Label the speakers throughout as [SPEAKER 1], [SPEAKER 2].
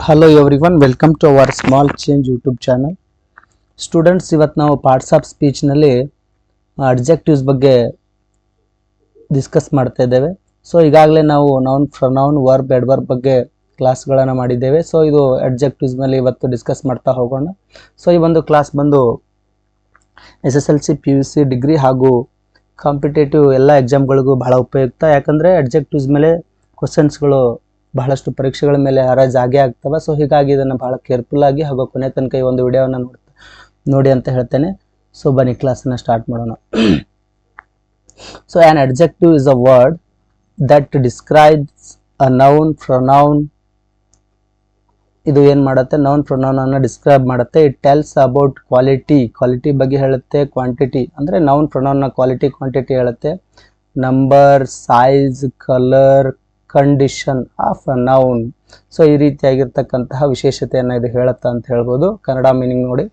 [SPEAKER 1] Hello everyone, welcome to our small change YouTube channel. Students, ಇವತ್ತು ನಾವು parts of ಸ್ಪೀಚ್ನಲ್ಲಿ adjectives ಬಗ್ಗೆ discuss ಮಾಡ್ತಾ ಇದ್ದೇವೆ. ಸೊ ಈಗಾಗಲೇ ನಾವು ನೌನ್, ಪ್ರೊನೌನ್, ವರ್ಬ್, ಅಡ್ವರ್ಬ್ ಬಗ್ಗೆ ಕ್ಲಾಸ್ಗಳನ್ನು ಮಾಡಿದ್ದೇವೆ. ಸೊ ಇದು ಅಡ್ಜೆಕ್ಟಿವ್ಸ್ ಮೇಲೆ ಇವತ್ತು ಡಿಸ್ಕಸ್ ಮಾಡ್ತಾ ಹೋಗೋಣ. ಸೊ ಈ ಒಂದು ಕ್ಲಾಸ್ ಬಂದು SSLC, PUC, ಡಿಗ್ರಿ ಹಾಗೂ ಕಾಂಪಿಟೇಟಿವ್ ಎಲ್ಲ ಎಕ್ಸಾಮ್ಗಳಿಗೂ ಬಹಳ ಉಪಯುಕ್ತ. ಯಾಕಂದರೆ ಅಡ್ಜೆಕ್ಟಿವ್ಸ್ ಮೇಲೆ ಕ್ವಶನ್ಸ್ಗಳು ಬಹಳಷ್ಟು ಪರೀಕ್ಷೆಗಳ ಮೇಲೆ ಹರಾಜ್ ಆಗೇ ಆಗ್ತವೆ. ಸೊ ಹೀಗಾಗಿ ಇದನ್ನು ಬಹಳ ಕೇರ್ಫುಲ್ ಆಗಿ ಹಾಗೂ ಕೊನೆ ತನಕ ಈ ಒಂದು ವಿಡಿಯೋವನ್ನು ನೋಡಿ ಅಂತ ಹೇಳ್ತೇನೆ. ಸೊ ಬನ್ನಿ ಕ್ಲಾಸನ್ನು ಸ್ಟಾರ್ಟ್ ಮಾಡೋಣ. So on adjective is a word that describes a noun, pronoun. ಇದು ಏನು ಮಾಡುತ್ತೆ? ನೌನ್, ಪ್ರೊನೌನ್ ಅನ್ನು ಡಿಸ್ಕ್ರೈಬ್ ಮಾಡುತ್ತೆ. ಇಟ್ ಟೆಲ್ಸ್ ಅಬೌಟ್ ಕ್ವಾಲಿಟಿ ಬಗ್ಗೆ ಹೇಳುತ್ತೆ. ಕ್ವಾಂಟಿಟಿ ಅಂದರೆ ನೌನ್, ಪ್ರೊನೌನ್ನ ಕ್ವಾಲಿಟಿ, ಕ್ವಾಂಟಿಟಿ ಹೇಳುತ್ತೆ. Number, size, colour, condition of a noun. So ಈ ರೀತಿಯಾಗಿರ್ತಕ್ಕಂತಹ ವಿಶೇಷತೆಯನ್ನು ಇದು ಹೇಳುತ್ತಾ ಅಂತ ಹೇಳ್ಬೋದು. ಕನ್ನಡ ಮೀನಿಂಗ್ ನೋಡಿ.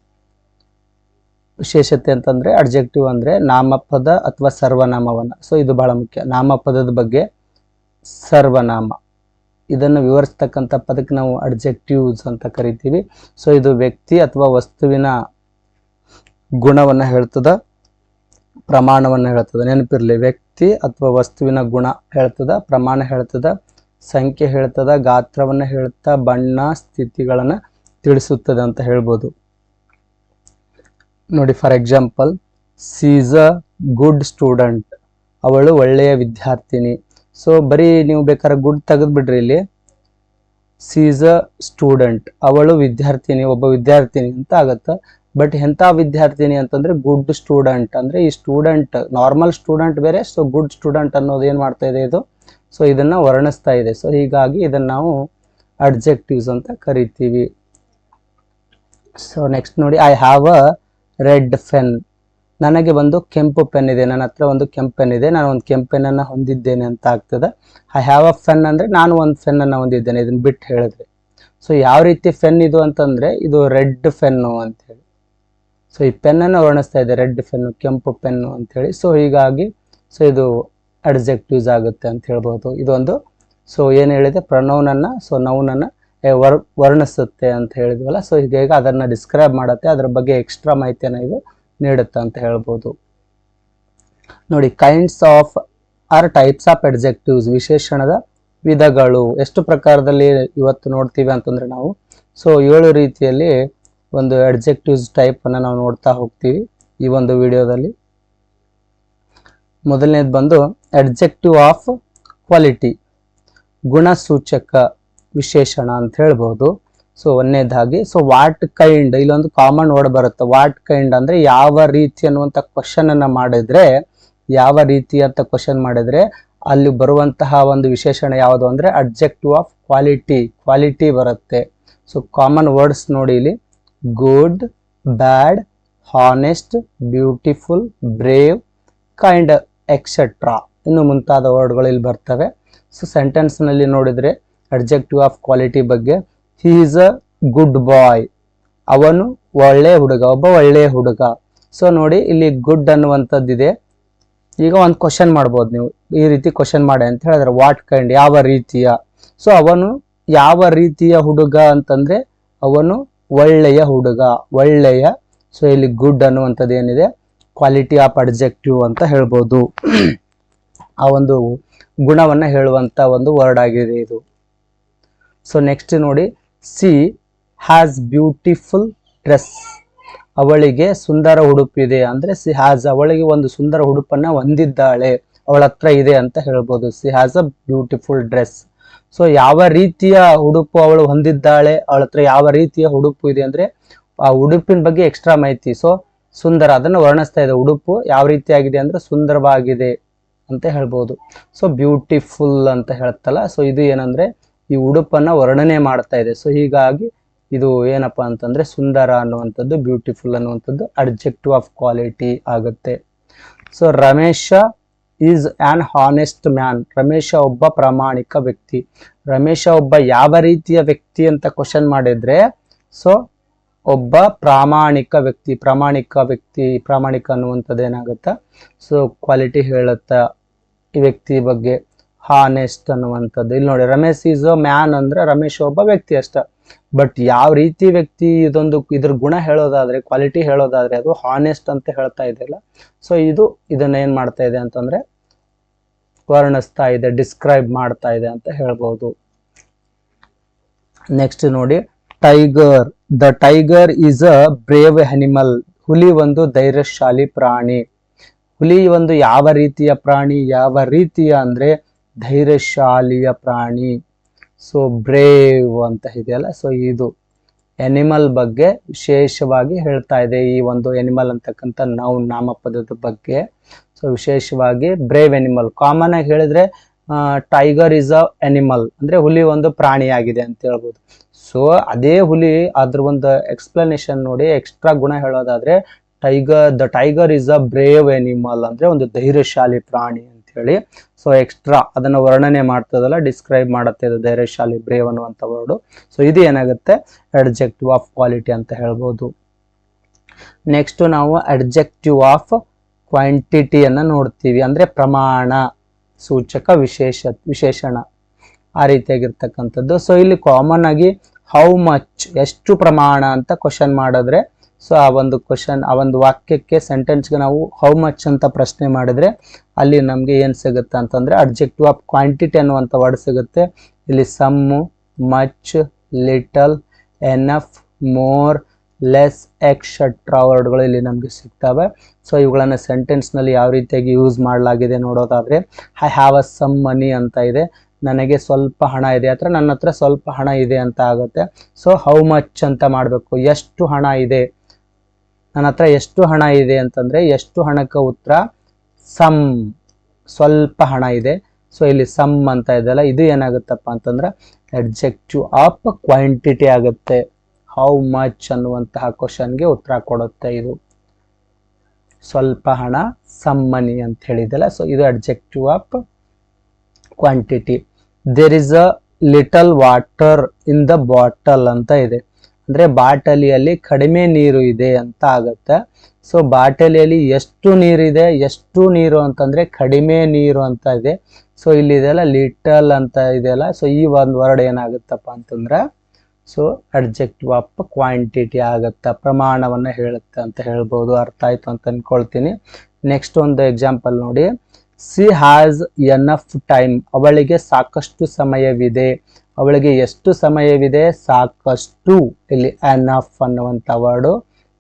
[SPEAKER 1] ವಿಶೇಷತೆ ಅಂತಂದರೆ ಅಡ್ಜೆಕ್ಟಿವ್ ಅಂದರೆ ನಾಮಪದ ಅಥವಾ ಸರ್ವನಾಮವನ್ನು. ಸೊ ಇದು ಬಹಳ ಮುಖ್ಯ. ನಾಮಪದದ ಬಗ್ಗೆ ಸರ್ವನಾಮ ಇದನ್ನು ವಿವರಿಸ್ತಕ್ಕಂಥ ಪದಕ್ಕೆ ನಾವು ಅಡ್ಜೆಕ್ಟಿವ್ಸ್ ಅಂತ ಕರಿತೀವಿ. ಸೊ ಇದು ವ್ಯಕ್ತಿ ಅಥವಾ ವಸ್ತುವಿನ ಗುಣವನ್ನು ಹೇಳ್ತದ, ಪ್ರಮಾಣವನ್ನು ಹೇಳ್ತದೆ. ನೆನಪಿರಲಿ, ವ್ಯಕ್ತಿ ಅಥವಾ ವಸ್ತುವಿನ ಗುಣ ಹೇಳ್ತದ, ಪ್ರಮಾಣ ಹೇಳ್ತದ, ಸಂಖ್ಯೆ ಹೇಳ್ತದ, ಗಾತ್ರವನ್ನು ಹೇಳ್ತಾ, ಬಣ್ಣ, ಸ್ಥಿತಿಗಳನ್ನು ತಿಳಿಸುತ್ತದೆ ಅಂತ ಹೇಳ್ಬೋದು. ನೋಡಿ, for example, C is a good student. ಅವಳು ಒಳ್ಳೆಯ ವಿದ್ಯಾರ್ಥಿನಿ. ಸೊ ಬರೀ ನೀವು ಬೇಕಾದ್ರೆ ಗುಡ್ ತೆಗೆದ್ಬಿಡ್ರಿ. ಇಲ್ಲಿ ಸಿ ಈಸ್ ಅ ಸ್ಟೂಡೆಂಟ್, ಅವಳು ವಿದ್ಯಾರ್ಥಿನಿ, ಒಬ್ಬ ವಿದ್ಯಾರ್ಥಿನಿ ಅಂತ ಆಗತ್ತೆ. ಬಟ್ ಎಂಥ ವಿದ್ಯಾರ್ಥಿನಿ ಅಂತಂದ್ರೆ ಗುಡ್ ಸ್ಟೂಡೆಂಟ್. ಅಂದ್ರೆ ಈ ಸ್ಟೂಡೆಂಟ್ ನಾರ್ಮಲ್ ಸ್ಟೂಡೆಂಟ್ ಬೇರೆ. ಸೊ ಗುಡ್ ಸ್ಟೂಡೆಂಟ್ ಅನ್ನೋದು ಏನು ಮಾಡ್ತಾ ಇದೆ ಇದು? ಸೊ ಇದನ್ನ ವರ್ಣಿಸ್ತಾ ಇದೆ. ಸೊ ಹೀಗಾಗಿ ಇದನ್ನ ನಾವು ಅಡ್ಜೆಕ್ಟಿವ್ಸ್ ಅಂತ ಕರಿತೀವಿ. ಸೊ ನೆಕ್ಸ್ಟ್ ನೋಡಿ, I have a red pen. ನನಗೆ ಒಂದು ಕೆಂಪು ಪೆನ್ ಇದೆ. ನನ್ನ ಹತ್ರ ಒಂದು ಕೆಂಪು ಪೆನ್ ಇದೆ. ನಾನು ಒಂದು ಕೆಂಪು ಪೆನ್ನನ್ನು ಹೊಂದಿದ್ದೇನೆ ಅಂತ ಆಗ್ತದೆ. ಐ ಹ್ಯಾವ್ ಅ ಪೆನ್ ಅಂದರೆ ನಾನು ಒಂದು ಪೆನ್ನನ್ನು ಹೊಂದಿದ್ದೇನೆ. ಇದನ್ನ ಬಿಟ್ಟು ಹೇಳಿದ್ರೆ, ಸೊ ಯಾವ ರೀತಿ ಪೆನ್ ಇದು ಅಂತಂದ್ರೆ ಇದು ರೆಡ್ ಪೆನ್ನು ಅಂತೇಳಿ. ಸೊ ಈ ಪೆನ್ನನ್ನು ವರ್ಣಿಸ್ತಾ ಇದೆ, ರೆಡ್ ಪೆನ್ನು, ಕೆಂಪು ಪೆನ್ನು ಅಂತೇಳಿ. ಸೊ ಹೀಗಾಗಿ ಸೊ ಇದು ಅಡ್ಜೆಕ್ಟಿವ್ಸ್ ಆಗುತ್ತೆ ಅಂತ ಹೇಳ್ಬೋದು. ಇದೊಂದು ಸೊ ಏನು ಹೇಳಿದೆ, ಪ್ರನೌನನ್ನು, ಸೊ ನೌನನ್ನು ವರ್ಣಿಸುತ್ತೆ ಅಂತ ಹೇಳಿದ್ವಲ್ಲ. ಸೊ ಹೀಗಾಗಿ ಅದನ್ನು ಡಿಸ್ಕ್ರೈಬ್ ಮಾಡುತ್ತೆ, ಅದರ ಬಗ್ಗೆ ಎಕ್ಸ್ಟ್ರಾ ಮಾಹಿತಿಯನ್ನು ಇದು ನೀಡುತ್ತೆ ಅಂತ ಹೇಳ್ಬೋದು. ನೋಡಿ, kinds of or types of adjectives. ವಿಶೇಷಣದ ವಿಧಗಳು ಎಷ್ಟು ಪ್ರಕಾರದಲ್ಲಿ ಇವತ್ತು ನೋಡ್ತೀವಿ ಅಂತಂದ್ರೆ ನಾವು ಸೊ 7 ರೀತಿಯಲ್ಲಿ ಒಂದು ಅಡ್ಜೆಕ್ಟಿವ್ಸ್ ಟೈಪ್ ಅನ್ನು ನಾವು ನೋಡ್ತಾ ಹೋಗ್ತೀವಿ ಈ ಒಂದು ವಿಡಿಯೋದಲ್ಲಿ. ಮೊದಲನೇದು ಬಂದು ಅಡ್ಜೆಕ್ಟಿವ್ ಆಫ್ ಕ್ವಾಲಿಟಿ, ಗುಣಸೂಚಕ ವಿಶೇಷಣ ಅಂತ ಹೇಳ್ಬೋದು. ಸೊ ಒಂದನೇದಾಗಿ, ಸೊ ವಾಟ್ ಕೈಂಡ್, ಇಲ್ಲೊಂದು ಕಾಮನ್ ವರ್ಡ್ ಬರುತ್ತೆ. ವಾಟ್ ಕೈಂಡ್ ಅಂದ್ರೆ ಯಾವ ರೀತಿ ಅನ್ನುವಂಥ ಕ್ವಶನ್ ಅನ್ನ ಮಾಡಿದ್ರೆ, ಯಾವ ರೀತಿ ಅಂತ ಕ್ವಶನ್ ಮಾಡಿದ್ರೆ ಅಲ್ಲಿ ಬರುವಂತಹ ಒಂದು ವಿಶೇಷಣ ಯಾವುದು ಅಂದ್ರೆ ಅಡ್ಜೆಕ್ಟಿವ್ ಆಫ್ ಕ್ವಾಲಿಟಿ ಬರುತ್ತೆ. ಸೊ ಕಾಮನ್ ವರ್ಡ್ಸ್ ನೋಡಿ ಇಲ್ಲಿ, good, bad, honest, beautiful, brave, kind, etcetera, ಇನ್ನು ಮುಂತಾದ ವರ್ಡ್ಗಳು ಇಲ್ಲಿ ಬರ್ತವೆ. ಸೊ ಸೆಂಟೆನ್ಸ್ ನಲ್ಲಿ ನೋಡಿದ್ರೆ ಅಡ್ಜೆಕ್ಟಿವ್ ಆಫ್ ಕ್ವಾಲಿಟಿ ಬಗ್ಗೆ, ಹಿ ಈಸ್ ಅ ಗುಡ್ ಬಾಯ್, ಅವನು ಒಳ್ಳೆ ಹುಡುಗ, ಒಬ್ಬ ಒಳ್ಳೆಯ ಹುಡುಗ. ಸೊ ನೋಡಿ, ಇಲ್ಲಿ ಗುಡ್ ಅನ್ನುವಂಥದ್ದಿದೆ. ಈಗ ಒಂದು ಕ್ವಶನ್ ಮಾಡ್ಬೋದು ನೀವು, ಈ ರೀತಿ ಕ್ವಶನ್ ಮಾಡಿ ಅಂತ ಹೇಳಿದ್ರೆ, ವಾಟ್ ಕೈಂಡ್, ಯಾವ ರೀತಿಯ. ಸೊ ಅವನು ಯಾವ ರೀತಿಯ ಹುಡುಗ ಅಂತಂದ್ರೆ ಅವನು ಒಳ್ಳೆಯ ಹುಡುಗ, ಒಳ್ಳೆಯ. ಸೊ ಇಲ್ಲಿ ಗುಡ್ ಅನ್ನುವಂಥದ್ದು ಏನಿದೆ, ಕ್ವಾಲಿಟಿ ಆಫ್ ಅಡ್ಜೆಕ್ಟಿವ್ ಅಂತ ಹೇಳ್ಬೋದು. ಆ ಒಂದು ಗುಣವನ್ನ ಹೇಳುವಂತ ಒಂದು ವರ್ಡ್ ಆಗಿದೆ ಇದು. ಸೊ ನೆಕ್ಸ್ಟ್ ನೋಡಿ, ಸಿ ಹ್ಯಾಸ್ ಬ್ಯೂಟಿಫುಲ್ ಡ್ರೆಸ್. ಅವಳಿಗೆ ಸುಂದರ ಉಡುಪಿದೆ ಅಂದ್ರೆ ಸಿ ಹ್ಯಾಸ್, ಅವಳಿಗೆ ಒಂದು ಸುಂದರ ಉಡುಪನ್ನ ಹೊಂದಿದ್ದಾಳೆ, ಅವಳ ಹತ್ರ ಇದೆ ಅಂತ ಹೇಳ್ಬೋದು. C has a beautiful dress. So ಯಾವ ರೀತಿಯ ಉಡುಪು ಅವಳು ಹೊಂದಿದ್ದಾಳೆ, ಅವಳ ಹತ್ರ ಯಾವ ರೀತಿಯ ಉಡುಪು ಇದೆ ಅಂದ್ರೆ ಆ ಉಡುಪಿನ ಬಗ್ಗೆ ಎಕ್ಸ್ಟ್ರಾ ಮಾಹಿತಿ. ಸೊ ಸುಂದರ, ಅದನ್ನು ವರ್ಣಿಸ್ತಾ ಇದೆ. ಉಡುಪು ಯಾವ ರೀತಿಯಾಗಿದೆ ಅಂದ್ರೆ ಸುಂದರವಾಗಿದೆ ಅಂತ ಹೇಳ್ಬೋದು. ಸೊ ಬ್ಯೂಟಿಫುಲ್ ಅಂತ ಹೇಳ್ತಲ್ಲ, ಸೊ ಇದು ಏನಂದ್ರೆ ಈ ಉಡುಪನ್ನ ವರ್ಣನೆ ಮಾಡ್ತಾ ಇದೆ. ಸೊ ಹೀಗಾಗಿ ಇದು ಏನಪ್ಪಾ ಅಂತಂದ್ರೆ ಸುಂದರ ಅನ್ನುವಂಥದ್ದು, ಬ್ಯೂಟಿಫುಲ್ ಅನ್ನುವಂಥದ್ದು ಅಡ್ಜೆಕ್ಟಿವ್ ಆಫ್ ಕ್ವಾಲಿಟಿ ಆಗುತ್ತೆ. So Ramesh is an honest man. Ramesh ಒಬ್ಬ ಪ್ರಾಮಾಣಿಕ ವ್ಯಕ್ತಿ. ರಮೇಶ ಒಬ್ಬ ಯಾವ ರೀತಿಯ ವ್ಯಕ್ತಿ ಅಂತ ಕ್ವಶನ್ ಮಾಡಿದ್ರೆ, ಸೊ ಒಬ್ಬ ಪ್ರಾಮಾಣಿಕ ವ್ಯಕ್ತಿ. ಪ್ರಾಮಾಣಿಕ ಅನ್ನುವಂಥದ್ದು ಏನಾಗುತ್ತೆ, ಸೊ ಕ್ವಾಲಿಟಿ ಹೇಳುತ್ತ ಈ ವ್ಯಕ್ತಿ ಬಗ್ಗೆ. ಹಾನೆಸ್ಟ್ ಅನ್ನುವಂಥದ್ದು ಇಲ್ಲಿ ನೋಡಿ, ರಮೇಶ್ ಈಸ್ ಅ ಮ್ಯಾನ್ ಅಂದ್ರೆ ರಮೇಶ್ ಒಬ್ಬ ವ್ಯಕ್ತಿ ಅಷ್ಟ. ಬಟ್ ಯಾವ ರೀತಿ ವ್ಯಕ್ತಿ ಇದ್ರ ಗುಣ ಹೇಳೋದಾದ್ರೆ, ಕ್ವಾಲಿಟಿ ಹೇಳೋದಾದ್ರೆ ಅದು ಹಾನೆಸ್ಟ್ ಅಂತ ಹೇಳ್ತಾ ಇದೆಯಲ್ಲ. ಸೊ ಇದನ್ನ ಏನ್ ಮಾಡ್ತಾ ಇದೆ ಅಂತಂದ್ರೆ ವರ್ಣಿಸ್ತಾ ಇದೆ, ಡಿಸ್ಕ್ರೈಬ್ ಮಾಡ್ತಾ ಇದೆ ಅಂತ ಹೇಳ್ಬಹುದು. ನೆಕ್ಸ್ಟ್ ನೋಡಿ, tiger. The tiger is a brave animal. ಹುಲಿ ಒಂದು ಧೈರ್ಯಶಾಲಿ ಪ್ರಾಣಿ. ಹುಲಿ ಒಂದು ಯಾವ ರೀತಿಯ ಪ್ರಾಣಿ, ಯಾವ ರೀತಿಯ ಅಂದ್ರೆ ಧೈರ್ಯಶಾಲಿಯ ಪ್ರಾಣಿ. ಸೊ ಬ್ರೇವ್ ಅಂತ ಇದೆಯಲ್ಲ, ಸೊ ಇದು ಎನಿಮಲ್ ಬಗ್ಗೆ ವಿಶೇಷವಾಗಿ ಹೇಳ್ತಾ ಇದೆ. ಈ ಒಂದು ಎನಿಮಲ್ ಅಂತಕ್ಕಂಥ ನಾಮಪದದ ಬಗ್ಗೆ. ಸೊ ವಿಶೇಷವಾಗಿ ಬ್ರೇವ್ ಎನಿಮಲ್. ಕಾಮನ್ ಆಗಿ ಹೇಳಿದ್ರೆ ಟೈಗರ್ ಇಸ್ ಅ ಎನಿಮಲ್ ಅಂದ್ರೆ ಹುಲಿ ಒಂದು ಪ್ರಾಣಿಯಾಗಿದೆ ಅಂತ ಹೇಳ್ಬೋದು. ಸೊ ಅದೇ ಹುಲಿ ಅದ್ರ ಒಂದು ಎಕ್ಸ್ಪ್ಲನೇಷನ್ ನೋಡಿ, ಎಕ್ಸ್ಟ್ರಾ ಗುಣ ಹೇಳೋದಾದ್ರೆ the tiger is a brave animal ಅಂದ್ರೆ ಒಂದು ಧೈರ್ಯಶಾಲಿ ಪ್ರಾಣಿ ಅಂತ ಹೇಳಿ. ಸೊ ಎಕ್ಸ್ಟ್ರಾ ಅದನ್ನ ವರ್ಣನೆ ಮಾಡ್ತದಲ್ಲ, ಡಿಸ್ಕ್ರೈಬ್ ಮಾಡುತ್ತೆ ಇದು ಧೈರ್ಯಶಾಲಿ, ಬ್ರೇವ್ ಅನ್ನುವಂಥ ವರ್ಡ್. ಸೊ ಇದು ಏನಾಗುತ್ತೆ, ಅಡ್ಜೆಕ್ಟಿವ್ ಆಫ್ ಕ್ವಾಲಿಟಿ ಅಂತ ಹೇಳ್ಬೋದು. ನೆಕ್ಸ್ಟ್ ನಾವು ಅಡ್ಜೆಕ್ಟಿವ್ ಆಫ್ ಕ್ವಾಂಟಿಟಿಯನ್ನ ನೋಡ್ತೀವಿ. ಅಂದ್ರೆ ಪ್ರಮಾಣ ಸೂಚಕ ವಿಶೇಷಣ ಆ ರೀತಿಯಾಗಿರ್ತಕ್ಕಂಥದ್ದು. ಸೊ ಇಲ್ಲಿ ಕಾಮನ್ ಆಗಿ ಹೌ ಮಚ್, ಎಷ್ಟು ಪ್ರಮಾಣ ಅಂತ ಕ್ವಶನ್ ಮಾಡಿದ್ರೆ, ಸೊ ಆ ಒಂದು ವಾಕ್ಯಕ್ಕೆ, ಸೆಂಟೆನ್ಸ್ಗೆ ನಾವು ಹೌ ಮಚ್ ಅಂತ ಪ್ರಶ್ನೆ ಮಾಡಿದ್ರೆ ಅಲ್ಲಿ ನಮ್ಗೆ ಏನ್ ಸಿಗುತ್ತೆ ಅಂತಂದ್ರೆ ಅಡ್ಜೆಕ್ಟಿವ್ ಆಫ್ ಕ್ವಾಂಟಿಟಿ ಅನ್ನುವಂಥ ವರ್ಡ್ ಸಿಗುತ್ತೆ. ಇಲ್ಲಿ some, much, little, enough, more, less, etcetera ವರ್ಡ್ಗಳು ಇಲ್ಲಿ ನಮ್ಗೆ ಸಿಗ್ತವೆ. ಸೊ ಇವುಗಳನ್ನ ಸೆಂಟೆನ್ಸ್ ನಲ್ಲಿ ಯಾವ ರೀತಿಯಾಗಿ ಯೂಸ್ ಮಾಡಲಾಗಿದೆ ನೋಡೋದಾದ್ರೆ, I have a some money ಅಂತ ಇದೆ, ನನಗೆ ಸ್ವಲ್ಪ ಹಣ ಇದೆ, ಅಥವಾ ನನ್ನ ಹತ್ರ ಸ್ವಲ್ಪ ಹಣ ಇದೆ ಅಂತ ಆಗುತ್ತೆ. ಸೊ ಹೌ ಮಚ್ ಅಂತ ಮಾಡಬೇಕು, ಎಷ್ಟು ಹಣ ಇದೆ, ನನ್ನ ಹತ್ರ ಎಷ್ಟು ಹಣ ಇದೆ ಅಂತಂದ್ರೆ ಎಷ್ಟು ಹಣಕ್ಕೆ ಉತ್ತರ ಸಮ್, ಸ್ವಲ್ಪ ಹಣ ಇದೆ. ಸೊ ಇಲ್ಲಿ ಸಮ್ ಅಂತ ಇದೆಯಲ್ಲ, ಇದು ಏನಾಗುತ್ತಪ್ಪ ಅಂತಂದ್ರೆ ಅಡ್ಜೆಕ್ಟಿವ್ ಆಫ್ ಕ್ವಾಂಟಿಟಿ ಆಗುತ್ತೆ. ಹೌ ಮಚ್ ಅನ್ನುವಂತಹ ಕ್ವಶನ್ಗೆ ಉತ್ತರ ಕೊಡುತ್ತೆ ಇದು. ಸ್ವಲ್ಪ ಹಣ, ಸಮ್ ಮನಿ ಅಂತ ಹೇಳಿದಲ್ಲ, ಸೊ ಇದು adjective of quantity. There is a little water in the bottle ಅಂತ ಇದೆ, ಅಂದ್ರೆ ಬಾಟಲಿಯಲ್ಲಿ ಕಡಿಮೆ ನೀರು ಇದೆ ಅಂತ ಆಗತ್ತೆ. ಸೊ ಬಾಟಲಿಯಲ್ಲಿ ಎಷ್ಟು ನೀರಿದೆ, ಎಷ್ಟು ನೀರು ಅಂತಂದ್ರೆ ಕಡಿಮೆ ನೀರು ಅಂತ ಇದೆ. ಸೊ ಇಲ್ಲಿ ಇದೆಲ್ಲ ಲಿಟಲ್ ಅಂತ ಇದೆಯಲ್ಲ, ಸೊ ಈ ಒಂದು ವರ್ಡ್ ಏನಾಗುತ್ತಪ್ಪ ಅಂತಂದ್ರೆ ಸೊ ಅಡ್ಜೆಕ್ಟಿವ್ ಆಫ್ ಕ್ವಾಂಟಿಟಿ ಆಗತ್ತ, ಪ್ರಮಾಣವನ್ನ ಹೇಳುತ್ತೆ ಅಂತ ಹೇಳ್ಬೋದು. ಅರ್ಥ ಆಯ್ತು ಅಂತ ಅನ್ಕೊಳ್ತೀನಿ. ನೆಕ್ಸ್ಟ್ ಒಂದು ಎಕ್ಸಾಂಪಲ್ ನೋಡಿ, ಸಿ ಹ್ಯಾಸ್ ಎನಫ್ ಟೈಮ್. ಅವಳಿಗೆ ಸಾಕಷ್ಟು ಸಮಯವಿದೆ. ಅವಳಿಗೆ ಎಷ್ಟು ಸಮಯವಿದೆ, ಸಾಕಷ್ಟು. ಇಲ್ಲಿ ಎನಫ್ ಅನ್ನುವಂಥ ವರ್ಡು,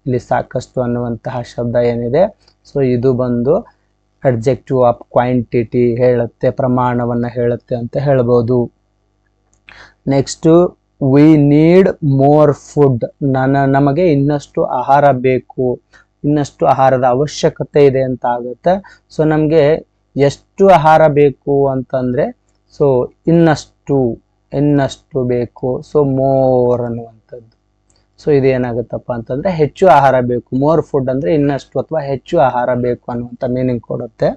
[SPEAKER 1] ಇಲ್ಲಿ ಸಾಕಷ್ಟು ಅನ್ನುವಂತಹ ಶಬ್ದ ಏನಿದೆ, ಸೊ ಇದು ಬಂದು ಅಡ್ಜೆಕ್ಟಿವ್ ಆಫ್ ಕ್ವಾಂಟಿಟಿ ಹೇಳುತ್ತೆ, ಪ್ರಮಾಣವನ್ನ ಹೇಳುತ್ತೆ ಅಂತ ಹೇಳ್ಬೋದು. Next, we need more food. ನಮಗೆ ಇನ್ನಷ್ಟು ಆಹಾರ ಬೇಕು, ಇನ್ನಷ್ಟು ಆಹಾರದ ಅವಶ್ಯಕತೆ ಇದೆ ಅಂತ ಆಗುತ್ತೆ. ಸೊ ನಮಗೆ ಎಷ್ಟು ಆಹಾರ ಬೇಕು ಅಂತಂದ್ರೆ ಸೊ ಇನ್ನಷ್ಟು ಬೇಕು. ಸೊ ಮೋರ್ ಅನ್ನುವಂಥದ್ದು. ಸೊ ಇದೇನಾಗುತ್ತಪ್ಪ ಅಂತಂದ್ರೆ ಹೆಚ್ಚು ಆಹಾರ ಬೇಕು. ಮೋರ್ ಫುಡ್ ಅಂದ್ರೆ ಇನ್ನಷ್ಟು ಅಥವಾ ಹೆಚ್ಚು ಆಹಾರ ಬೇಕು ಅನ್ನುವಂಥ ಮೀನಿಂಗ್ ಕೊಡುತ್ತೆ.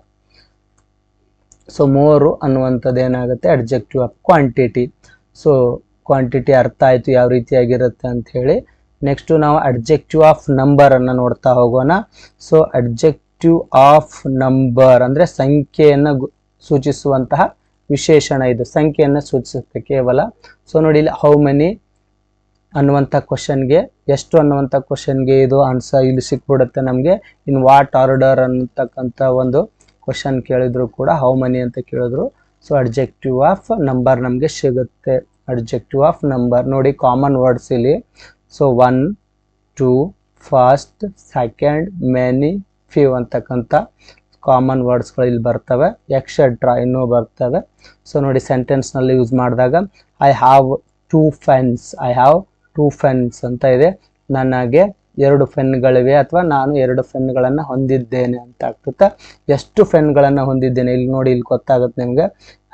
[SPEAKER 1] ಸೊ ಮೋರು ಅನ್ನುವಂಥದ್ದು ಏನಾಗುತ್ತೆ, adjective of quantity. So quantity ಅರ್ಥ ಆಯ್ತು ಯಾವ ರೀತಿಯಾಗಿರುತ್ತೆ ಅಂತ ಹೇಳಿ. ನೆಕ್ಸ್ಟ್ ನಾವು ಅಡ್ಜೆಕ್ಟಿವ್ ಆಫ್ ನಂಬರ್ ಅನ್ನ ನೋಡ್ತಾ ಹೋಗೋಣ. ಸೊ ಅಡ್ಜೆಕ್ಟಿವ್ ಆಫ್ ನಂಬರ್ ಅಂದ್ರೆ ಸಂಖ್ಯೆಯನ್ನ ಸೂಚಿಸುವಂತಹ ವಿಶೇಷಣ. ಇದು ಸಂಖ್ಯೆಯನ್ನ ಸೂಚಿಸುತ್ತೆ ಕೇವಲ. ಸೊ ನೋಡಿ ಇಲ್ಲಿ ಹೌ ಮೆನಿ ಅನ್ನುವಂಥ ಕ್ವಶನ್ಗೆ, ಎಷ್ಟು ಅನ್ನುವಂಥ ಕ್ವಶನ್ಗೆ ಇದು ಆನ್ಸರ್ ಇಲ್ಲಿ ಸಿಕ್ಬಿಡುತ್ತೆ ನಮಗೆ. ಇನ್ ವಾಟ್ ಆರ್ಡರ್ ಅನ್ನತಕ್ಕಂಥ ಒಂದು ಕ್ವಶನ್ ಕೇಳಿದ್ರು ಕೂಡ ಹೌ ಮೆನಿ ಅಂತ ಕೇಳಿದ್ರು. ಸೊ ಅಡ್ಜೆಕ್ಟಿವ್ ಆಫ್ ನಂಬರ್ ನಮಗೆ ಸಿಗುತ್ತೆ. ಅಡ್ಜೆಕ್ಟಿವ್ ಆಫ್ ನಂಬರ್ ನೋಡಿ, ಕಾಮನ್ ವರ್ಡ್ಸ್ ಇಲ್ಲಿ. So 1, 2, fast, second, many, few ಅಂತಕ್ಕಂಥ ಕಾಮನ್ ವರ್ಡ್ಸ್ಗಳು ಇಲ್ಲಿ ಬರ್ತವೆ. ಎಕ್ಸೆಟ್ರಾ ಇನ್ನೂ ಬರ್ತವೆ. ಸೊ ನೋಡಿ ಸೆಂಟೆನ್ಸ್ ನಲ್ಲಿ ಯೂಸ್ ಮಾಡಿದಾಗ I have 2 pens, I have 2 pens ಅಂತ ಇದೆ. ನನಗೆ 2 ಪೆನ್ಗಳಿವೆ ಅಥವಾ ನಾನು 2 ಪೆನ್ಗಳನ್ನು ಹೊಂದಿದ್ದೇನೆ ಅಂತ ಆಗ್ತದೆ. ಎಷ್ಟು ಪೆನ್ಗಳನ್ನು ಹೊಂದಿದ್ದೇನೆ ಇಲ್ಲಿ ನೋಡಿ, ಇಲ್ಲಿ ಗೊತ್ತಾಗುತ್ತೆ ನಿಮ್ಗೆ.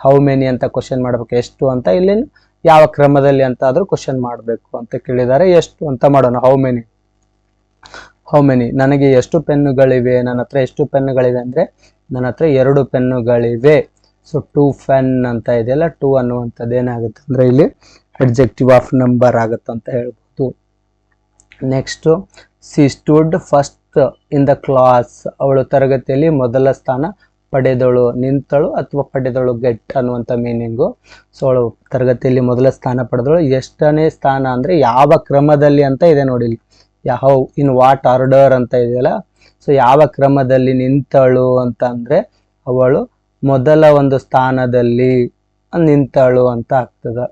[SPEAKER 1] ಹೌ ಮೆನಿ ಅಂತ ಕ್ವಶನ್ ಮಾಡ್ಬೇಕು, ಎಷ್ಟು ಅಂತ. ಇಲ್ಲಿ ಯಾವ ಕ್ರಮದಲ್ಲಿ ಅಂತ ಆದ್ರೂ ಕ್ವಶನ್ ಮಾಡಬೇಕು ಅಂತ ಕೇಳಿದ್ದಾರೆ. ಎಷ್ಟು ಅಂತ ಮಾಡೋಣ. ಹೌ ಮೆನಿ ನನಗೆ ಎಷ್ಟು ಪೆನ್ನುಗಳಿವೆ, ನನ್ನ ಹತ್ರ ಎಷ್ಟು ಪೆನ್ನುಗಳಿವೆ ಅಂದ್ರೆ ನನ್ನ ಹತ್ರ 2 ಪೆನ್ನುಗಳಿವೆ. ಸೊ 2 ಪೆನ್ ಅಂತ ಇದೆಯಲ್ಲ, 2 ಅನ್ನುವಂಥದ್ದು ಏನಾಗುತ್ತೆ ಅಂದ್ರೆ ಇಲ್ಲಿ ಅಡ್ಜೆಕ್ಟಿವ್ ಆಫ್ ನಂಬರ್ ಆಗುತ್ತೆ ಅಂತ ಹೇಳ್ಬೋದು. Next, C stood first in the class. ಅವಳು ತರಗತಿಯಲ್ಲಿ ಮೊದಲ ಸ್ಥಾನ ಪಡೆದಳು ನಿಂತಳು ಅಥವಾ ಪಡೆದಳು ಗೆಟ್ ಅನ್ನುವಂಥ ಮೀನಿಂಗು. ಸೊ ಅವಳು ತರಗತಿಯಲ್ಲಿ ಮೊದಲ ಸ್ಥಾನ ಪಡೆದಳು. ಎಷ್ಟನೇ ಸ್ಥಾನ ಅಂದರೆ ಯಾವ ಕ್ರಮದಲ್ಲಿ ಅಂತ ಇದೆ ನೋಡಿ, ಯಾವ ಇನ್ ವಾಟ್ ಆರ್ಡರ್ ಅಂತ ಇದೆಯಲ್ಲ. ಸೊ ಯಾವ ಕ್ರಮದಲ್ಲಿ ನಿಂತಳು ಅಂತ ಅಂದರೆ ಅವಳು ಮೊದಲ ಒಂದು ಸ್ಥಾನದಲ್ಲಿ ನಿಂತಳು ಅಂತ ಆಗ್ತದೆ.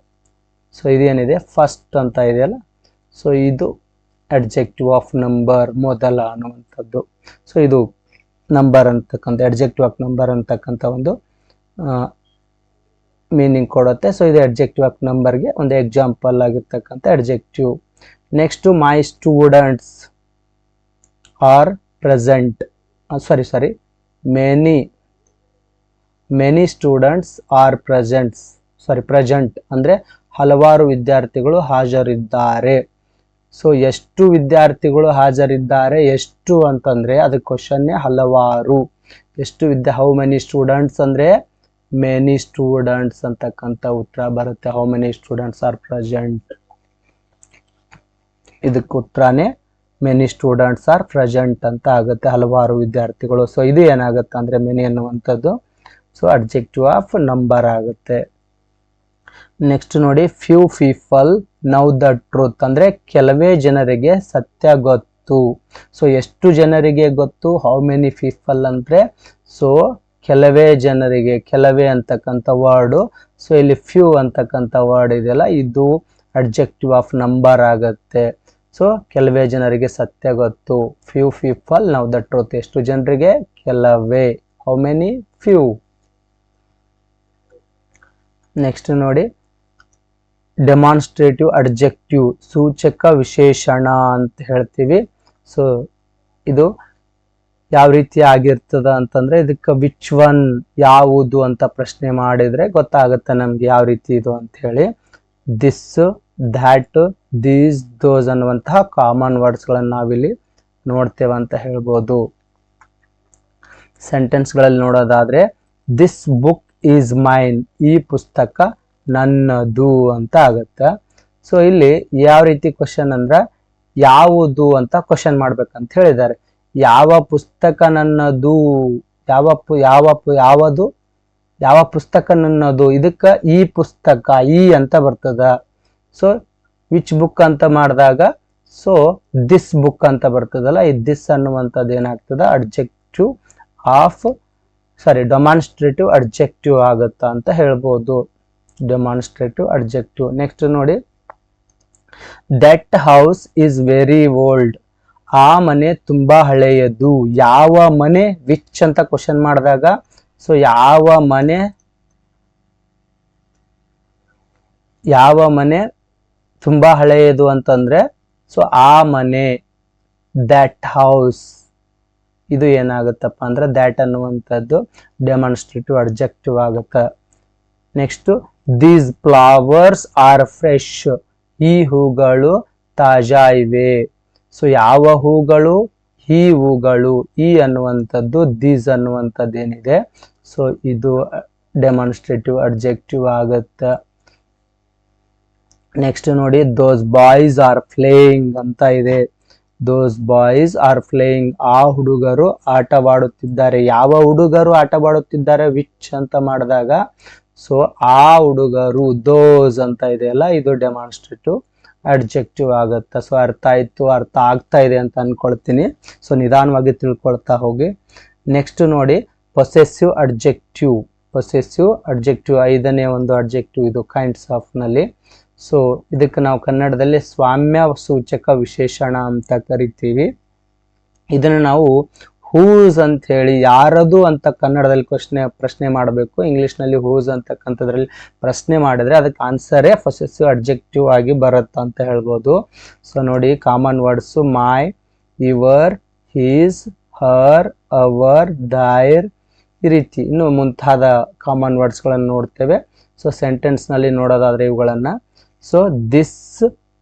[SPEAKER 1] ಸೊ ಇದೇನಿದೆ ಫಸ್ಟ್ ಅಂತ ಇದೆಯಲ್ಲ, ಸೊ ಇದು ಅಡ್ಜೆಕ್ಟಿವ್ ಆಫ್ ನಂಬರ್, ಮೊದಲ ಅನ್ನುವಂಥದ್ದು. ಸೊ ಇದು ನಂಬರ್ ಅಂತಕ್ಕಂಥ ಅಡ್ಜೆಕ್ಟಿವ್ ಆಫ್ ನಂಬರ್ ಅಂತಕ್ಕಂಥ ಒಂದು ಮೀನಿಂಗ್ ಕೊಡುತ್ತೆ. ಸೊ ಇದು ಅಡ್ಜೆಕ್ಟಿವ್ ಆಫ್ ನಂಬರ್ಗೆ ಒಂದು ಎಕ್ಸಾಂಪಲ್ ಆಗಿರ್ತಕ್ಕಂಥ adjective. Next my students are present, sorry many students are present ಅಂದರೆ ಹಲವಾರು ವಿದ್ಯಾರ್ಥಿಗಳು ಹಾಜರಿದ್ದಾರೆ. ಸೊ ಎಷ್ಟು ವಿದ್ಯಾರ್ಥಿಗಳು ಹಾಜರಿದ್ದಾರೆ, ಎಷ್ಟು ಅಂತಂದ್ರೆ ಅದಕ್ಕೆ ಕ್ವಶನ್ನೇ ಹಲವಾರು. ಎಷ್ಟು ಹೌ ಮೆನಿ ಸ್ಟೂಡೆಂಟ್ಸ್ ಅಂದ್ರೆ ಮೆನಿ ಸ್ಟೂಡೆಂಟ್ಸ್ ಅಂತಕ್ಕಂಥ ಉತ್ತರ ಬರುತ್ತೆ. How many students are present, ಇದಕ್ಕೆ ಉತ್ತರನೇ ಮೆನಿ ಸ್ಟೂಡೆಂಟ್ಸ್ ಆರ್ ಪ್ರೆಸೆಂಟ್ ಅಂತ ಆಗುತ್ತೆ, ಹಲವಾರು ವಿದ್ಯಾರ್ಥಿಗಳು. ಸೊ ಇದು ಏನಾಗುತ್ತೆ ಅಂದ್ರೆ ಮೆನಿ ಅನ್ನುವಂಥದ್ದು ಸೊ ಅಡ್ಜೆಕ್ಟಿವ್ ಆಫ್ ನಂಬರ್ ಆಗುತ್ತೆ. ನೆಕ್ಸ್ಟ್ ನೋಡಿ, few people now the truth ಅಂದ್ರೆ ಕೆಲವೇ ಜನರಿಗೆ ಸತ್ಯ ಗೊತ್ತು. ಸೊ ಎಷ್ಟು ಜನರಿಗೆ ಗೊತ್ತು, ಹೌ ಮೆನಿ ಪೀಪಲ್ ಅಂದ್ರೆ ಸೊ ಕೆಲವೇ ಜನರಿಗೆ, ಕೆಲವೇ ಅಂತಕ್ಕಂಥ ವರ್ಡು. ಸೊ ಇಲ್ಲಿ ಫ್ಯೂ ಅಂತಕ್ಕಂಥ ವರ್ಡ್ ಇದೆಯಲ್ಲ, ಇದು ಅಡ್ಜೆಕ್ಟಿವ್ ಆಫ್ ನಂಬರ್ ಆಗುತ್ತೆ. ಸೊ ಕೆಲವೇ ಜನರಿಗೆ ಸತ್ಯ ಗೊತ್ತು. Few people now the truth, ಎಷ್ಟು ಜನರಿಗೆ, ಕೆಲವೇ. How many, few. ನೆಕ್ಸ್ಟ್ ನೋಡಿ, ಡೆಮಾನ್ಸ್ಟ್ರೇಟಿವ್ ಅಡ್ಜೆಕ್ಟಿವ್, ಸೂಚಕ ವಿಶೇಷಣ ಅಂತ ಹೇಳ್ತೀವಿ. ಸೊ ಇದು ಯಾವ ರೀತಿ ಆಗಿರ್ತದ ಅಂತಂದ್ರೆ ಇದಕ್ಕೆ ವಿಚ್ ಒನ್, ಯಾವುದು ಅಂತ ಪ್ರಶ್ನೆ ಮಾಡಿದ್ರೆ ಗೊತ್ತಾಗುತ್ತೆ ನಮ್ಗೆ ಯಾವ ರೀತಿ ಇದು ಅಂತ ಹೇಳಿ. ದಿಸ್, ದ್ಯಾಟ್, ದೀಸ್, ದೋಸ್ ಅನ್ನುವಂತಹ ಕಾಮನ್ ವರ್ಡ್ಸ್ಗಳನ್ನು ನಾವಿಲ್ಲಿ ನೋಡ್ತೇವೆ ಅಂತ ಹೇಳ್ಬೋದು. ಸೆಂಟೆನ್ಸ್ಗಳಲ್ಲಿ ನೋಡೋದಾದ್ರೆ, ದಿಸ್ ಬುಕ್ ಈಸ್ ಮೈನ್, ಈ ಪುಸ್ತಕ ನನ್ನದು ಅಂತ ಆಗತ್ತೆ. ಸೊ ಇಲ್ಲಿ ಯಾವ ರೀತಿ ಕ್ವಶನ್ ಅಂದ್ರೆ ಯಾವುದು ಅಂತ ಕ್ವಶನ್ ಮಾಡ್ಬೇಕಂತ ಹೇಳಿದ್ದಾರೆ. ಯಾವ ಪುಸ್ತಕ ನನ್ನದು, ಯಾವ ಪುಸ್ತಕ ನನ್ನದು, ಇದಕ್ಕ ಈ ಪುಸ್ತಕ, ಈ ಅಂತ ಬರ್ತದ. ಸೊ ವಿಚ್ ಬುಕ್ ಅಂತ ಮಾಡಿದಾಗ ಸೊ ದಿಸ್ ಬುಕ್ ಅಂತ ಬರ್ತದಲ್ಲ, ಈ ದಿಸ್ ಅನ್ನುವಂಥದ್ದು ಏನಾಗ್ತದ ಅಡ್ಜೆಕ್ಟಿವ್ ಆಫ್ ಡೆಮಾನ್ಸ್ಟ್ರೇಟಿವ್ ಅಡ್ಜೆಕ್ಟಿವ್ ಆಗುತ್ತಾ ಅಂತ ಹೇಳ್ಬೋದು. Demonstrative adjective. ನೆಕ್ಸ್ಟ್ ನೋಡಿ, that house is very old, ಆ ಮನೆ ತುಂಬಾ ಹಳೆಯದು. ಯಾವ ಮನೆ, ವಿಚ್ ಅಂತ ಕ್ವಶನ್ ಮಾಡಿದಾಗ ಸೊ ಯಾವ ಮನೆ ತುಂಬಾ ಹಳೆಯದು ಅಂತಂದ್ರೆ ಸೊ ಆ ಮನೆ, ದಟ್ ಹೌಸ್. ಇದು ಏನಾಗುತ್ತಪ್ಪ ಅಂದ್ರೆ ದ್ಯಾಟ್ ಅನ್ನುವಂಥದ್ದು ಡೆಮಾನ್ಸ್ಟ್ರೇಟಿವ್ ಅಡ್ಜೆಕ್ಟಿವ್ ಆಗುತ್ತೆ. Next, these flowers are fresh, ಈ ಹೂಗಳು ತಾಜಾ ಇವೆ. ಸೊ ಯಾವ ಹೂಗಳು, ಈ ಹೂಗಳು, ಈ ಅನ್ನುವಂಥದ್ದು ದೀಸ್ ಅನ್ನುವಂಥದ್ದು ಏನಿದೆ ಸೊ ಇದು ಡೆಮಾನ್ಸ್ಟ್ರೇಟಿವ್ ಅಡ್ಜೆಕ್ಟಿವ್ ಆಗುತ್ತೆ. ನೆಕ್ಸ್ಟ್ ನೋಡಿ, ದೋಸ್ ಬಾಯ್ಸ್ ಆರ್ ಪ್ಲೇಯಿಂಗ್ ಅಂತ ಇದೆ. ದೋಸ್ ಬಾಯ್ಸ್ ಆರ್ ಪ್ಲೇಯಿಂಗ್, ಆ ಹುಡುಗರು ಆಟವಾಡುತ್ತಿದ್ದಾರೆ. ಯಾವ ಹುಡುಗರು ಆಟವಾಡುತ್ತಿದ್ದಾರೆ, ವಿಚ್ ಅಂತ ಮಾಡಿದಾಗ ಸೊ ಆ ಹುಡುಗರು, ದೋಸ್ ಅಂತ ಇದೆಯಲ್ಲ, ಇದು ಡೆಮಾನ್ಸ್ಟ್ರೇಟಿವ್ ಅಡ್ಜೆಕ್ಟಿವ್ ಆಗುತ್ತೆ. ಸೊ ಅರ್ಥ ಆಯ್ತು, ಅರ್ಥ ಆಗ್ತಾ ಇದೆ ಅಂತ ಅನ್ಕೊಳ್ತೀನಿ. ಸೊ ನಿಧಾನವಾಗಿ ತಿಳ್ಕೊಳ್ತಾ ಹೋಗಿ. ನೆಕ್ಸ್ಟ್ ನೋಡಿ, ಪೊಸೆಸಿವ್ ಅಡ್ಜೆಕ್ಟಿವ್. ಐದನೇ ಒಂದು ಅಡ್ಜೆಕ್ಟಿವ್ ಇದು ಕೈಂಡ್ಸ್ ಆಫ್ ನಲ್ಲಿ. ಸೊ ಇದಕ್ಕೆ ನಾವು ಕನ್ನಡದಲ್ಲಿ ಸ್ವಾಮ್ಯ ಸೂಚಕ ವಿಶೇಷಣ ಅಂತ ಕರಿತೀವಿ. ಇದನ್ನು ನಾವು ಹೂಸ್ ಅಂತ ಹೇಳಿ, ಯಾರದು ಅಂತ ಕನ್ನಡದಲ್ಲಿ ಪ್ರಶ್ನೆ ಮಾಡಬೇಕು. ಇಂಗ್ಲಿಷ್ನಲ್ಲಿ ಹೂಸ್ ಅಂತಕ್ಕಂಥದ್ರಲ್ಲಿ ಪ್ರಶ್ನೆ ಮಾಡಿದ್ರೆ ಅದಕ್ಕೆ ಆನ್ಸರೇ ಪೊಸೆಸಿವ್ ಅಡ್ಜೆಕ್ಟಿವ್ ಆಗಿ ಬರುತ್ತೆ ಅಂತ ಹೇಳ್ಬೋದು. ಸೊ ನೋಡಿ, common words my, your, his, her, our, their, ಈ ರೀತಿ ಇನ್ನು ಮುಂತಾದ ಕಾಮನ್ ವರ್ಡ್ಸ್ಗಳನ್ನು ನೋಡ್ತೇವೆ. ಸೊ ಸೆಂಟೆನ್ಸ್ನಲ್ಲಿ ನೋಡೋದಾದ್ರೆ ಇವುಗಳನ್ನು, so this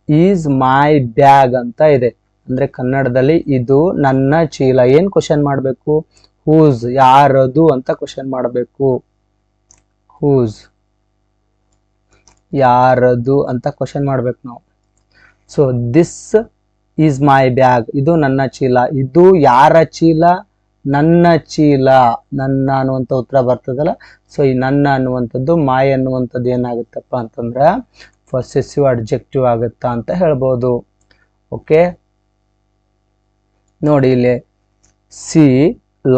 [SPEAKER 1] is my bag ಅಂತ ಇದೆ ಅಂದ್ರೆ ಕನ್ನಡದಲ್ಲಿ ಇದು ನನ್ನ ಚೀಲ. ಏನ್ ಕ್ವಶನ್ ಮಾಡಬೇಕು, ಹೂಸ್, ಯಾರದು ಅಂತ ಕ್ವಶನ್ ಮಾಡಬೇಕು. ಹೂಸ್, ಯಾರದು ಅಂತ ಕ್ವಶನ್ ಮಾಡ್ಬೇಕು ನಾವು. So this is my bag, ಇದು ನನ್ನ ಚೀಲ. ಇದು ಯಾರ ಚೀಲ, ನನ್ನ ಚೀಲ, ನನ್ನ ಅನ್ನುವಂಥ ಉತ್ತರ ಬರ್ತದಲ್ಲ. ಸೊ ಈ ನನ್ನ ಅನ್ನುವಂಥದ್ದು ಮೈ ಅನ್ನುವಂಥದ್ದು ಏನಾಗುತ್ತಪ್ಪ ಅಂತಂದ್ರೆ ಪೊಸೆಸಿವ್ ಅಡ್ಜೆಕ್ಟಿವ್ ಆಗುತ್ತಾ ಅಂತ ಹೇಳ್ಬೋದು. ಓಕೆ, ನೋಡಿ ಇಲ್ಲಿ ಸಿ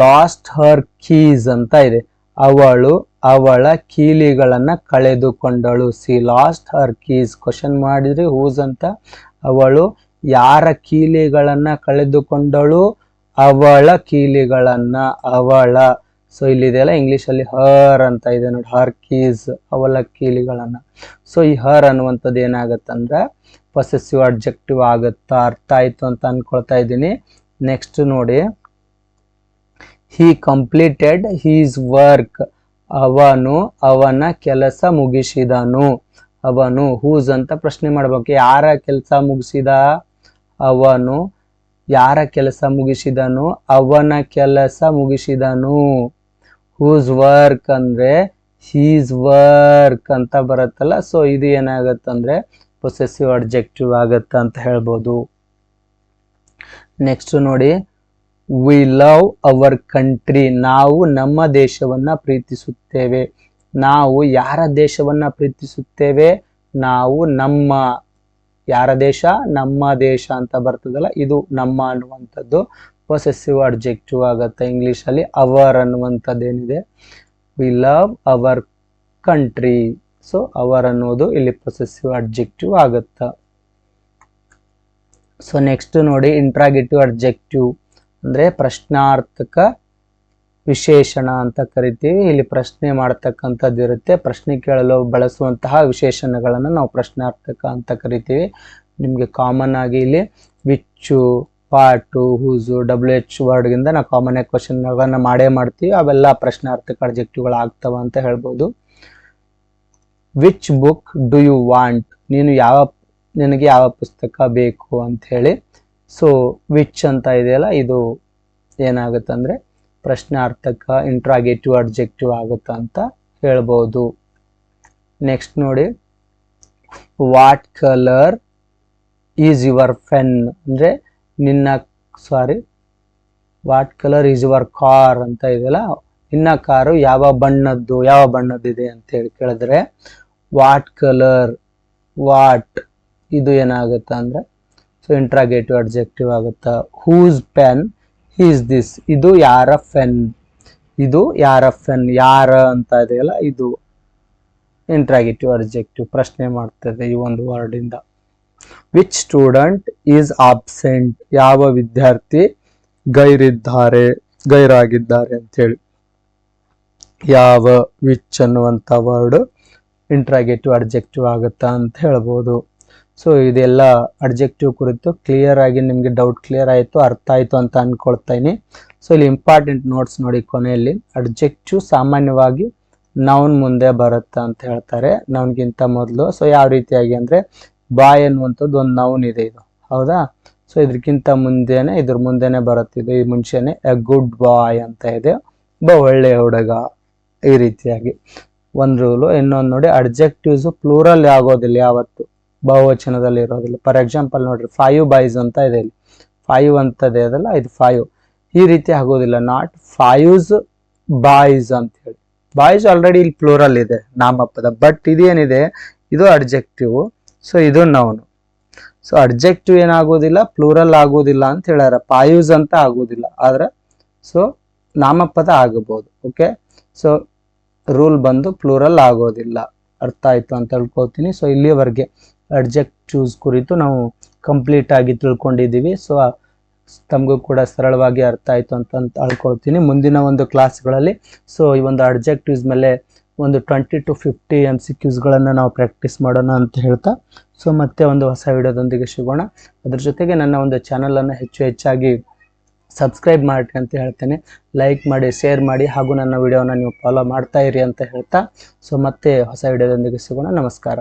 [SPEAKER 1] ಲಾಸ್ಟ್ ಹರ್ ಕೀಸ್ ಅಂತ ಇದೆ. ಅವಳು ಅವಳ ಕೀಲಿಗಳನ್ನ ಕಳೆದುಕೊಂಡಳು. ಸಿ ಲಾಸ್ಟ್ ಹರ್ ಕೀಸ್. ಕ್ವಶನ್ ಮಾಡಿದ್ರಿ ಹೂಸ್ ಅಂತ. ಅವಳು ಯಾರ ಕೀಲಿಗಳನ್ನ ಕಳೆದುಕೊಂಡಳು? ಅವಳ ಕೀಲಿಗಳನ್ನ. ಅವಳ. ಸೊ ಇಲ್ಲಿದೆಯಲ್ಲ ಇಂಗ್ಲಿಷಲ್ಲಿ ಹರ್ ಅಂತ ಇದೆ ನೋಡಿ, ಹರ್ ಕೀಸ್, ಅವಳ ಕೀಲಿಗಳನ್ನ. ಸೊ ಈ ಹರ್ ಅನ್ನುವಂಥದ್ದು ಏನಾಗತ್ತಂದ್ರೆ ಪೊಸೆಸಿವ್ ಅಡ್ಜೆಕ್ಟಿವ್ ಆಗುತ್ತಾ? ಅರ್ಥ ಆಯ್ತು ಅಂತ ಅನ್ಕೊಳ್ತಾ ಇದ್ದೀನಿ. ನೆಕ್ಸ್ಟ್ ನೋಡಿ, ಹಿ ಕಂಪ್ಲೀಟೆಡ್ ಹೀಸ್ ವರ್ಕ್. ಅವನು ಅವನ ಕೆಲಸ ಮುಗಿಸಿದನು. ಅವನು ಹೂಸ್ ಅಂತ ಪ್ರಶ್ನೆ ಮಾಡ್ಬೇಕು. ಯಾರ ಕೆಲಸ ಮುಗಿಸಿದ? ಅವನು ಯಾರ ಕೆಲಸ ಮುಗಿಸಿದನು? ಅವನ ಕೆಲಸ ಮುಗಿಸಿದನು. ಹೂಸ್ ವರ್ಕ್ ಅಂದ್ರೆ ಹೀಸ್ ವರ್ಕ್ ಅಂತ ಬರುತ್ತಲ್ಲ. ಸೊ ಇದು ಏನಾಗತ್ತಂದ್ರೆ ಪೊಸೆಸಿವ್ ಅಡ್ಜೆಕ್ಟಿವ್ ಆಗತ್ತ ಅಂತ ಹೇಳ್ಬೋದು. ನೆಕ್ಸ್ಟ್ ನೋಡಿ, ವಿ ಲವ್ ಅವರ್ ಕಂಟ್ರಿ. ನಾವು ನಮ್ಮ ದೇಶವನ್ನ ಪ್ರೀತಿಸುತ್ತೇವೆ. ನಾವು ಯಾರ ದೇಶವನ್ನ ಪ್ರೀತಿಸುತ್ತೇವೆ? ನಾವು ನಮ್ಮ. ಯಾರ ದೇಶ? ನಮ್ಮ ದೇಶ ಅಂತ ಬರ್ತದಲ್ಲ, ಇದು ನಮ್ಮ ಅನ್ನುವಂಥದ್ದು ಪೊಸೆಸಿವ್ ಅಡ್ಜೆಕ್ಟಿವ್ ಆಗತ್ತೆ. ಇಂಗ್ಲಿಷಲ್ಲಿ ಅವರ್ ಅನ್ನುವಂಥದ್ದು ಏನಿದೆ, we love our country. So our ಅನ್ನೋದು ಇಲ್ಲಿ ಪೊಸೆಸಿವ್ ಅಡ್ಜೆಕ್ಟಿವ್ ಆಗತ್ತ. ಸೊ ನೆಕ್ಸ್ಟ್ ನೋಡಿ, ಇಂಟ್ರಾಗೇಟಿವ್ ಅಡ್ಜೆಕ್ಟಿವ್ ಅಂದ್ರೆ ಪ್ರಶ್ನಾರ್ಥಕ ವಿಶೇಷಣ ಅಂತ ಕರಿತೀವಿ. ಇಲ್ಲಿ ಪ್ರಶ್ನೆ ಮಾಡತಕ್ಕಂಥದ್ದು ಇರುತ್ತೆ. ಪ್ರಶ್ನೆ ಕೇಳಲು ಬಳಸುವಂತಹ ವಿಶೇಷಣಗಳನ್ನು ನಾವು ಪ್ರಶ್ನಾರ್ಥಕ ಅಂತ ಕರಿತೀವಿ. ನಿಮಗೆ ಕಾಮನ್ ಆಗಿ ಇಲ್ಲಿ ವಿಚ್ಚು, ಪಾಟು, ಹೂಸು, WH ವರ್ಡ್ಗಿಂದ ನಾವು ಕಾಮನ್ ಆಗಿ ಕ್ವಶನ್ಗಳನ್ನ ಮಾಡೇ ಮಾಡ್ತೀವಿ. ಅವೆಲ್ಲ ಪ್ರಶ್ನಾರ್ಥಕ ಅಡ್ಜೆಕ್ಟಿವ್ಗಳು ಆಗ್ತವ ಅಂತ ಹೇಳ್ಬೋದು. Which book do you want? ನಿನಗೆ ಯಾವ ಪುಸ್ತಕ ಬೇಕು ಅಂತ ಹೇಳಿ. ಸೊ ವಿಚ್ ಅಂತ ಇದೆಯಲ್ಲ, ಇದು ಏನಾಗುತ್ತಂದ್ರೆ ಪ್ರಶ್ನಾರ್ಥಕ ಇಂಟ್ರಾಗೇಟಿವ್ ಅಡ್ಜೆಕ್ಟಿವ್ ಆಗುತ್ತಾ ಅಂತ ಹೇಳ್ಬೋದು. ನೆಕ್ಸ್ಟ್ ನೋಡಿ, what colour is your pen? ಅಂದ್ರೆ what colour is your car ಅಂತ ಇದೆಯಲ್ಲ, ನಿನ್ನ ಕಾರು ಯಾವ ಬಣ್ಣದ್ದಿದೆ ಅಂತ ಹೇಳಿ ಕೇಳಿದ್ರೆ ವಾಟ್ ಕಲರ್, ವಾಟ್ ಇದು ಏನಾಗುತ್ತೆ ಅಂದ್ರೆ ಸೊ ಇಂಟ್ರಾಗೇಟಿವ್ ಅಡ್ಜೆಕ್ಟಿವ್ ಆಗುತ್ತಾ. Whose pen is this? ಇದು ಯಾರ ಪೆನ್? ಇದು ಯಾರ ಪೆನ್? ಯಾರ ಅಂತ ಇದೆಯಲ್ಲ, ಇದು ಇಂಟ್ರಾಗೇಟಿವ್ ಅಡ್ಜೆಕ್ಟಿವ್ ಪ್ರಶ್ನೆ ಮಾಡ್ತದೆ ಈ ಒಂದು ವರ್ಡ್ ಇಂದ. Which student is absent? ಯಾವ ವಿದ್ಯಾರ್ಥಿ ಗೈರಾಗಿದ್ದಾರೆ ಅಂತ ಹೇಳಿ. ಯಾವ, ವಿಚ್ ಅನ್ನುವಂಥ ವರ್ಡ್ ಇಂಟ್ರಾಗೇಟಿವ್ ಅಡ್ಜೆಕ್ಟಿವ್ ಆಗುತ್ತಾ ಅಂತ ಹೇಳ್ಬೋದು. ಸೊ ಇದೆಲ್ಲ ಅಡ್ಜೆಕ್ಟಿವ್ ಕುರಿತು ಕ್ಲಿಯರ್ ಆಗಿ ನಿಮಗೆ ಡೌಟ್ ಕ್ಲಿಯರ್ ಆಯಿತು, ಅರ್ಥ ಆಯಿತು ಅಂತ ಅನ್ಕೊಳ್ತೀನಿ. ಸೊ ಇಲ್ಲಿ ಇಂಪಾರ್ಟೆಂಟ್ ನೋಟ್ಸ್ ನೋಡಿ ಕೊನೆಯಲ್ಲಿ. ಅಡ್ಜೆಕ್ಟಿವ್ ಸಾಮಾನ್ಯವಾಗಿ ನೌನ್ ಮುಂದೆ ಬರುತ್ತೆ ಅಂತ ಹೇಳ್ತಾರೆ, ನೌನ್ಗಿಂತ ಮೊದಲು. ಸೊ ಯಾವ ರೀತಿಯಾಗಿ ಅಂದರೆ ಬಾಯ್ ಅನ್ನುವಂಥದ್ದು ಒಂದು ನೌನ್ ಇದೆ, ಇದು ಹೌದಾ. ಸೊ ಇದ್ರ ಮುಂದೆನೆ ಬರುತ್ತಿದೆ, ಈ ಮುಂಚೆನೆ ಎ ಗುಡ್ ಬಾಯ್ ಅಂತ ಇದೆ, ಒಬ್ಬ ಒಳ್ಳೆಯ ಹುಡುಗ. ಈ ರೀತಿಯಾಗಿ ಒಂದು ರೂಲು. ಇನ್ನೊಂದು ನೋಡಿ, ಅಡ್ಜೆಕ್ಟಿವ್ಸ್ ಪ್ಲೂರಲ್ ಆಗೋದಿಲ್ಲ, ಯಾವತ್ತು ಬಹುವಚನದಲ್ಲಿ ಇರೋದಿಲ್ಲ. ಫಾರ್ ಎಕ್ಸಾಂಪಲ್ ನೋಡ್ರಿ, 5 ಬಾಯ್ಸ್ ಅಂತ ಇದೆ, ಇಲ್ಲಿ 5 ಅಂತದೇ ಅದಲ್ಲ, ಇದು 5 ಈ ರೀತಿ ಆಗೋದಿಲ್ಲ. ನಾಟ್ 5 ಬಾಯ್ಸ್ ಅಂತ ಹೇಳಿ. ಬಾಯ್ಸ್ ಆಲ್ರೆಡಿ ಇಲ್ಲಿ ಪ್ಲೂರಲ್ ಇದೆ ನಾಮಪದ, ಬಟ್ ಇದೇನಿದೆ ಇದು ಅಡ್ಜೆಕ್ಟಿವ್. ಸೊ ಇದು ನೌನು. ಸೊ ಅಡ್ಜೆಕ್ಟಿವ್ ಏನಾಗೋದಿಲ್ಲ, ಪ್ಲೂರಲ್ ಆಗೋದಿಲ್ಲ ಅಂತ ಹೇಳ್ಯಾರ. 5 ಅಂತ ಆಗೋದಿಲ್ಲ, ಆದ್ರೆ ಸೊ ನಾಮಪದ ಆಗಬಹುದು. ಓಕೆ, ಸೊ ರೂಲ್ ಬಂದು ಪ್ಲೂರಲ್ ಆಗೋದಿಲ್ಲ. ಅರ್ಥ ಆಯ್ತು ಅಂತ ಹೇಳ್ಕೊತೀನಿ. ಸೊ ಇಲ್ಲಿಯವರೆಗೆ ಅಡ್ಜೆಕ್ಟಿವ್ಸ್ ಕುರಿತು ನಾವು ಕಂಪ್ಲೀಟ್ ಆಗಿ ತಿಳ್ಕೊಂಡಿದ್ದೀವಿ. ಸೊ ತಮಗೂ ಕೂಡ ಸರಳವಾಗಿ ಅರ್ಥ ಆಯ್ತು ಅಂತ ಅಳ್ಕೊಳ್ತೀನಿ. ಮುಂದಿನ ಒಂದು ಕ್ಲಾಸ್ಗಳಲ್ಲಿ ಸೊ ಈ ಒಂದು ಅಡ್ಜೆಕ್ಟಿವ್ಸ್ ಮೇಲೆ ಒಂದು 20 to 50 MCQsಗಳನ್ನು ನಾವು ಪ್ರಾಕ್ಟೀಸ್ ಮಾಡೋಣ ಅಂತ ಹೇಳ್ತಾ, ಸೊ ಮತ್ತೆ ಒಂದು ಹೊಸ ವಿಡಿಯೋದೊಂದಿಗೆ ಸಿಗೋಣ. ಅದ್ರ ಜೊತೆಗೆ ನನ್ನ ಒಂದು ಚಾನಲನ್ನು ಹೆಚ್ಚಾಗಿ ಸಬ್ಸ್ಕ್ರೈಬ್ ಮಾಡಿ ಅಂತ ಹೇಳ್ತೇನೆ. ಲೈಕ್ ಮಾಡಿ, ಶೇರ್ ಮಾಡಿ, ಹಾಗೂ ನನ್ನ ವಿಡಿಯೋನ ನೀವು ಫಾಲೋ ಮಾಡ್ತಾ ಇರಿ ಅಂತ ಹೇಳ್ತಾ, ಸೊ ಮತ್ತೆ ಹೊಸ ವಿಡಿಯೋದೊಂದಿಗೆ ಸಿಗೋಣ. ನಮಸ್ಕಾರ.